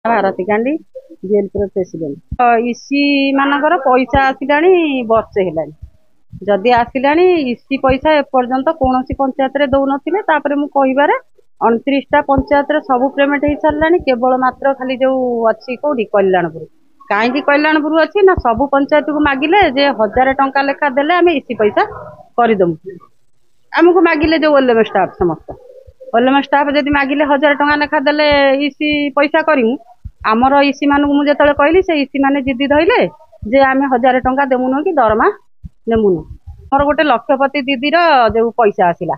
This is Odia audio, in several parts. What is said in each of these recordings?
ଭାରती କାଣ୍ଡି ଜେଏଲପିର ପ୍ରେସିଡେଣ୍ଟ। ଇସି ମାନଙ୍କର ପଇସା ଆସିଲାଣି ବର୍ଷେ ହେଲାଣି। ଯଦି ଆସିଲାଣି ଇସି ପଇସା ଏପର୍ଯ୍ୟନ୍ତ କୌଣସି ପଞ୍ଚାୟତରେ ଦଉନଥିଲେ। ତାପରେ ମୁଁ କହିବାରେ 29ଟା ପଞ୍ଚାୟତରେ ସବୁ ପେମେଣ୍ଟ ହେଇ ସାରିଲାଣି। କେବଳ ମାତ୍ର ଖାଲି ଯୋଉ ଅଛି କୋଉଠି କଲ୍ୟାଣପୁର। କାହିଁକି କଲ୍ୟାଣପୁର ଅଛି ନା ସବୁ ପଞ୍ଚାୟତକୁ ମାଗିଲେ ଯେ 1000 ଟଙ୍କା ଲେଖା ଦେଲେ ଆମେ ଇସି ପଇସା କରିଦବୁ। ଆମକୁ ମାଗିଲେ ଯୋଉ ଓଏଲଏମ ଷ୍ଟାଫ ସମସ୍ତ ଓଏଲଏମ ଷ୍ଟାଫ ଯଦି ମାଗିଲେ 1000 ଟଙ୍କା ଲେଖା ଦେଲେ ଇସି ପଇସା କରିମୁ। ଆମର ଇସି ମାନଙ୍କୁ ମୁଁ ଯେତେବେଳେ କହିଲି ସେ ଇସି ମାନେ ଜିଦି ଧଇଲେ ଯେ ଆମେ 1000 ଟଙ୍କା ଦେବୁନୁ କି ଦରମା ନେବୁନୁ। ମୋର ଗୋଟେ ଲକ୍ଷପତି ଦିଦିର ଯୋଉ ପଇସା ଆସିଲା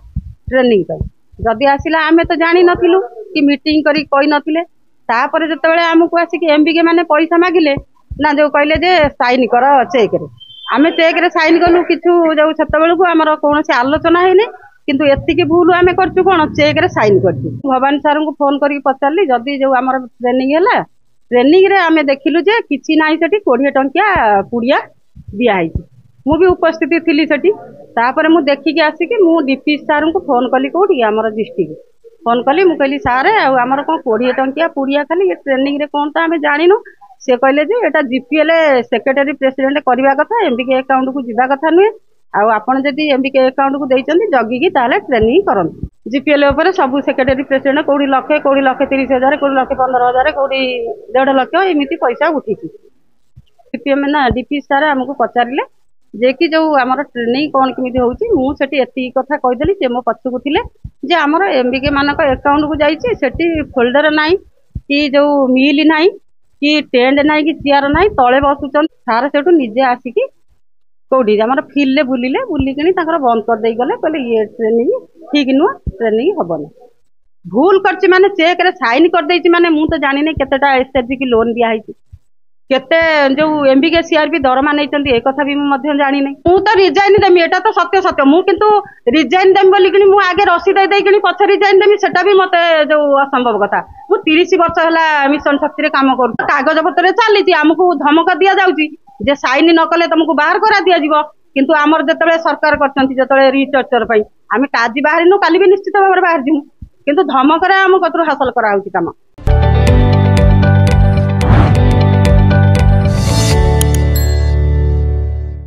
ଟ୍ରେନିଂ ପାଇଁ। ଯଦି ଆସିଲା ଆମେ ତ ଜାଣିନଥିଲୁ କି ମିଟିଂ କରି କହିନଥିଲେ। ତାପରେ ଯେତେବେଳେ ଆମକୁ ଆସିକି ଏମବିକେ ମାନେ ପଇସା ମାଗିଲେ ନା ଯୋଉ କହିଲେ ଯେ ସାଇନ କର ଚେକରେ। ଆମେ ଚେକରେ ସାଇନ କଲୁ କିଛି ଯୋଉ ସେତେବେଳକୁ ଆମର କୌଣସି ଆଲୋଚନା ହେଇନି। କିନ୍ତୁ ଏତିକି ଭୁଲ ଆମେ କରିଛୁ କଣ ଚେକରେ ସାଇନ କରିଛୁ। ଭବାନୀ ସାରଙ୍କୁ ଫୋନ କରିକି ପଚାରିଲି ଯଦି ଯୋଉ ଆମର ଟ୍ରେନିଂ ହେଲା ଟ୍ରେନିଂରେ ଆମେ ଦେଖିଲୁ ଯେ କିଛି ନାହିଁ ସେଠି 20 ଟଙ୍କିଆ ପୁଡ଼ିଆ ଦିଆହେଇଛି। ମୁଁ ବି ଉପସ୍ଥିତ ଥିଲି ସେଠି। ତାପରେ ମୁଁ ଦେଖିକି ଆସିକି ମୁଁ ଡିପି ସାରଙ୍କୁ ଫୋନ କଲି କୋଉଠି ଆମର ଡିଷ୍ଟ୍ରିକ୍ଟ ଫୋନ କଲି। ମୁଁ କହିଲି ସାର୍ ଆଉ ଆମର କଣ 20 ଟଙ୍କିଆ ପୁଡ଼ିଆ ଖାଲି ଟ୍ରେନିଂରେ କଣ ତ ଆମେ ଜାଣିନୁ। ସେ କହିଲେ ଯେ ଏଟା ଜିପିଏଲ ସେକ୍ରେଟାରୀ ପ୍ରେସିଡେଣ୍ଟ କରିବା କଥା ଏମବିକେ ଆକାଉଣ୍ଟକୁ ଯିବା କଥା ନୁହେଁ। ଆଉ ଆପଣ ଯଦି ଏମବିକେ ଆକାଉଣ୍ଟକୁ ଦେଇଛନ୍ତି ଜଗିକି ତାହେଲେ ଟ୍ରେନିଂ କରନ୍ତୁ। ଜିପିଏଲ ଉପରେ ସବୁ ସେକ୍ରେଟାରୀ ପ୍ରେସିଡେଣ୍ଟ କୋଉଠି ଲକ୍ଷେ କୋଉଠି 1,30,000 କୋଉଠି 1,15,000 କୋଉଠି 1.5 ଲକ୍ଷ ଏମିତି ପଇସା ଉଠିଛି। ସିପିଏମ ନା ଡିପି ସାର୍ ଆମକୁ ପଚାରିଲେ ଯେ କି ଯୋଉ ଆମର ଟ୍ରେନିଂ କଣ କେମିତି ହଉଛି। ମୁଁ ସେଠି ଏତିକି କଥା କହିଦେଲି। ସେ ମୋ ପଛକୁ ଥିଲେ ଯେ ଆମର ଏମବିକେ ମାନଙ୍କ ଆକାଉଣ୍ଟକୁ ଯାଇଛି ସେଠି ଫୋଲ୍ଡର ନାହିଁ କି ଯୋଉ ମିଲ୍ ନାହିଁ କି ଟେଣ୍ଡ ନାହିଁ କି ଚେୟାର ନାହିଁ ତଳେ ବସୁଛନ୍ତି। ସାର୍ ସେଠୁ ନିଜେ ଆସିକି କୋଉଠି ଆମର ଫିଲ୍ଡରେ ବୁଲିକିନି ତାଙ୍କର ବନ୍ଦ କରିଦେଇ ଗଲେ। କହିଲେ ଇଏ ଟ୍ରେନିଂ ଠିକ ନୁହଁ ଟ୍ରେନିଂ ହବନି। ଭୁଲ କରିଛି ମାନେ ଚେକରେ ସାଇନ କରିଦେଇଛି ମାନେ ମୁଁ ତ ଜାଣିନି କେତେଟା ଏସଏଚଜି କି ଲୋନ ଦିଆହେଇଛି କେତେ ଯୋଉ ଏମବିକେ ସିଆରପି ଦରମା ନେଇଛନ୍ତି ଏ କଥା ବି ମୁଁ ମଧ୍ୟ ଜାଣିନି। ମୁଁ ତ ରିଜାଇନ ଦେମି ଏଟା ତ ସତ୍ୟ। ମୁଁ କିନ୍ତୁ ରିଜାଇନ ଦେମି ବୋଲିକିନି ମୁଁ ଆଗେ ରସିଦ ଦେଇକିନି ପଛେ ରିଜାଇନ ଦେମି ସେଟା ବି ମତେ ଯୋଉ ଅସମ୍ଭବ କଥା। ମୁଁ 30 ବର୍ଷ ହେଲା ମିଶନ ଶକ୍ତିରେ କାମ କରୁଛି। କାଗଜ ପତ୍ରରେ ଚାଲିଛି ଆମକୁ ଧମକ ଦିଆଯାଉଛି ଯେ ସାଇନ ନ କଲେ ତମକୁ ବାହାର କରା ଦିଆଯିବ। କିନ୍ତୁ ଆମର ଯେତେବେଳେ ସରକାର କରିଛନ୍ତି ଯେତେବେଳେ ରିଚର୍ଚର ପାଇଁ ଆମେ ଆଜି ବାହାରିନୁ କାଲି ବି ନିଶ୍ଚିତ ଭାବରେ ବାହାରିଯିବୁ। କିନ୍ତୁ ଧମକରେ ଆମ କତରୁ ହାସଲ କରାହଉଛି କାମ।